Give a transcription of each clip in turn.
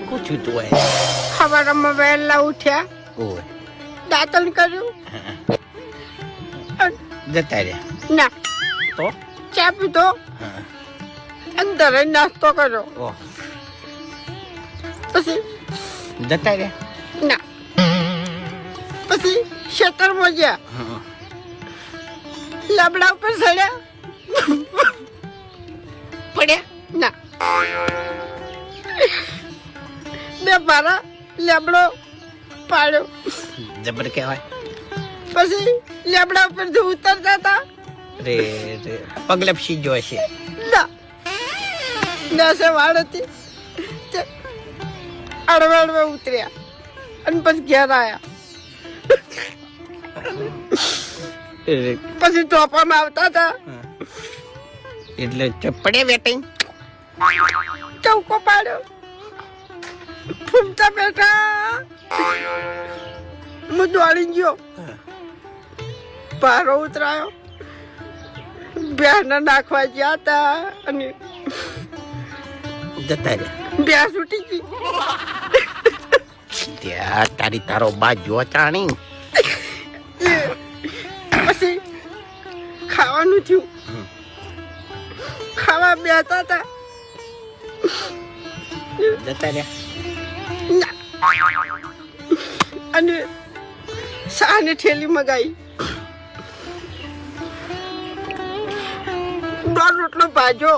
પૂછ્યું તું એ સવારમાં વહેલા ઉઠ્યા, ઓય દાંતણ કર્યું, જતા રહ્યા ના તો ચા પીધો, હા. અંદર જ નાસ્તો કર્યો, ઓહ પછી જતા રહ્યા ના પછી ખેતરમાં ગયા, હા. લાબડા ઉપર ચડ્યા, પડ્યા ના બે મારા લેબડો પાડ્યો, જબર કહેવાય પછી લેબડા ઉપરથી ઉતરતા હતા, રે રે પગલપસી જોઈ છે ના નસે વાળ હતી તે અડવે અડવે ઉતર્યા અને પછી ઘેર આવ્યા, પછી ટોપામાં આવતા હતા, એટલે પડે વેટિંગ ચૌકો પાડ્યો, ફૂમતા બેઠા, હું દોડી ગયો, પારો ઉતરાયો, ભેંસને નાખવા ગયા હતા અને જતા રહ્યા ભેંસ ઉઠી ગઈ, ત્યાં તારી તારો બા જો ચાણી પછી ખાવાનું થયું, ખાવા બેઠા હતા, જતા રહ્યા ના. અને શાની ઠેલી મગાઈ, દોઢ રોટલો ભાજો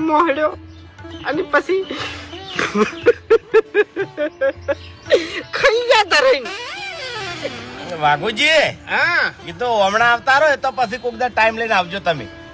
મોહડ્યો અને પછી ખાઈ ગયા તા રહીને. વાઘુજી હા કીધું હમણાં આવતા રહો તો પછી કોક દા ટાઈમ લઈને આવજો તમે.